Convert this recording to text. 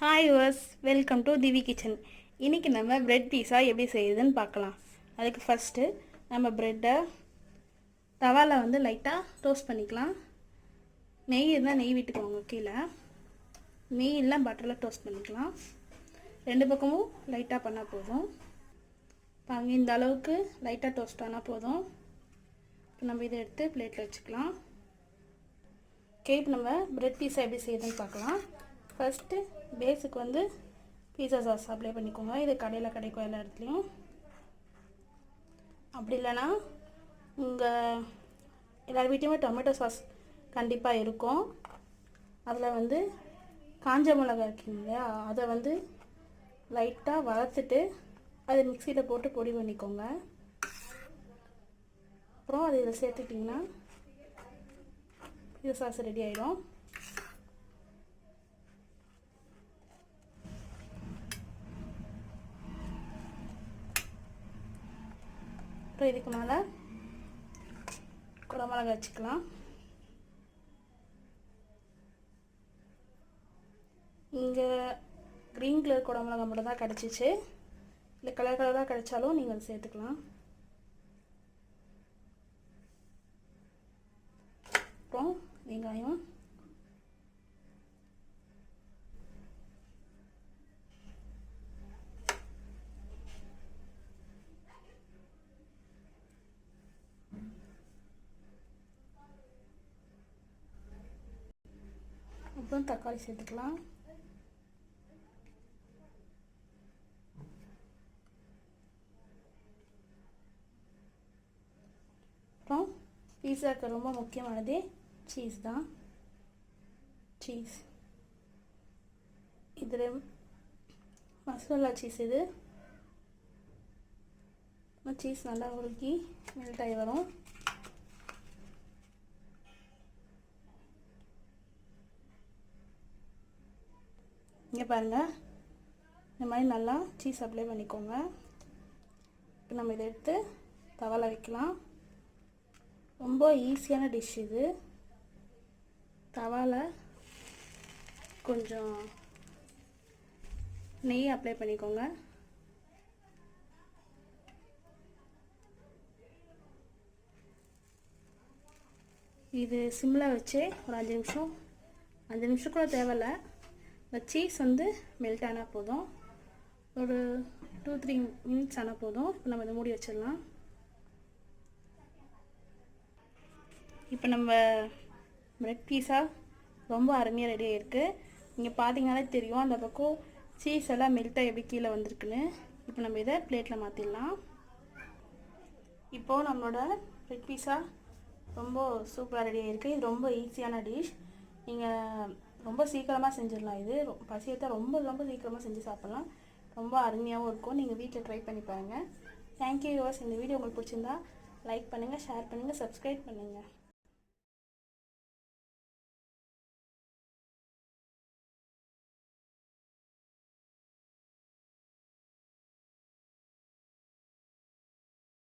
Hi yours, welcome to Thivi kitchen. இன்றைக்கி நம்ம bread பீஸா எப்படி செய்யுதுன்னு பார்க்கலாம். அதுக்கு ஃபஸ்ட்டு நம்ம ப்ரெட்டை தவாவில் வந்து லைட்டாக டோஸ்ட் பண்ணிக்கலாம். நெய் இருந்தால் நெய் விட்டுக்கோங்க, கீழே நெய் இல்லை பட்டரில் டோஸ்ட் பண்ணிக்கலாம். ரெண்டு பக்கமும் லைட்டாக பண்ணால் போதும். பாருங்க, இந்த அளவுக்கு லைட்டாக டோஸ்ட் ஆனால் போதும். இப்போ நம்ம இதை எடுத்து பிளேட்டில் வச்சுக்கலாம். இப்போ நம்ம ப்ரெட் பீஸா எப்படி செய்யுதுன்னு பார்க்கலாம். ஃபஸ்ட்டு பேஸுக்கு வந்து பீஸா சாஸ் அப்ளை பண்ணிக்கோங்க. இது கடையில் கிடைக்கும் எல்லா இடத்துலையும். அப்படி இல்லைன்னா உங்கள் எல்லார் வீட்டையுமே டொமேட்டோ சாஸ் கண்டிப்பாக இருக்கும். அதில் வந்து காஞ்ச மிளகாய் இருக்குங்க இல்லையா, அதை வந்து லைட்டாக வறுத்துட்டு அதை மிக்சியில் போட்டு பொடி பண்ணிக்கோங்க. அப்புறம் அதை இதில் சேர்த்துட்டிங்கன்னா பீஸா சாஸ் ரெடி ஆகிடும். அப்புறம் இதுக்கு மேலே குடமிளகா வச்சுக்கலாம். இங்கே க்ரீன் கலர் குடமிளகா மட்டும் தான் கிடச்சிச்சு. இல்லை கலர் கலராக கிடைச்சாலும் நீங்கள் அதை சேர்த்துக்கலாம். அப்புறம் வெங்காயம், அப்புறம் தக்காளி சேர்த்துக்கலாம். அப்புறம் பீஸாவுக்கு ரொம்ப முக்கியமானது சீஸ் தான். சீஸ் இதில் மசாலா சீஸ். இது சீஸ் நல்லா உருக்கி மெல்ட் ஆகி வரும். இங்கே பாருங்கள், இந்த மாதிரி நல்லா சீஸ் அப்ளை பண்ணிக்கோங்க. இப்போ நம்ம இதை எடுத்து தவாவில் வைக்கலாம். ரொம்ப ஈஸியான டிஷ் இது. தவாவில் கொஞ்சம் நெய் அப்ளை பண்ணிக்கோங்க. இது சிம்மில் வச்சு ஒரு 5 நிமிஷம் கூட தேவையில்லை. இந்த சீஸ் வந்து மெல்ட் ஆனால் போதும். ஒரு 2-3 மினிட்ஸ் ஆனால் போதும். இப்போ நம்ம இதை மூடி வச்சிடலாம். இப்போ நம்ம ப்ரெட் பீஸா ரொம்ப அருமையாக ரெடி ஆகிருக்கு. நீங்கள் பார்த்தீங்கன்னாலே தெரியும் அந்த பக்கம் சீஸ் எல்லாம் மெல்ட்டாக எப்படி கீழே வந்திருக்குன்னு. இப்போ நம்ம இதை பிளேட்டில் மாற்றிடலாம். இப்போது நம்மளோட ப்ரெட் பீஸா ரொம்ப சூப்பராக ரெடி ஆகிருக்கு. இது ரொம்ப ஈஸியான டிஷ். நீங்கள் ரொம்ப சீக்கிரமாக செஞ்சிடலாம். இது பசியத்தை ரொம்ப சீக்கிரமாக செஞ்சு சாப்பிட்லாம். ரொம்ப அருமையாகவும் இருக்கும். நீங்கள் வீட்டில் ட்ரை பண்ணி பாருங்கள். Thank you viewers. இந்த வீடியோ உங்களுக்கு பிடிச்சிருந்தா லைக் பண்ணுங்கள், ஷேர் பண்ணுங்கள், சப்ஸ்கிரைப் பண்ணுங்கள்.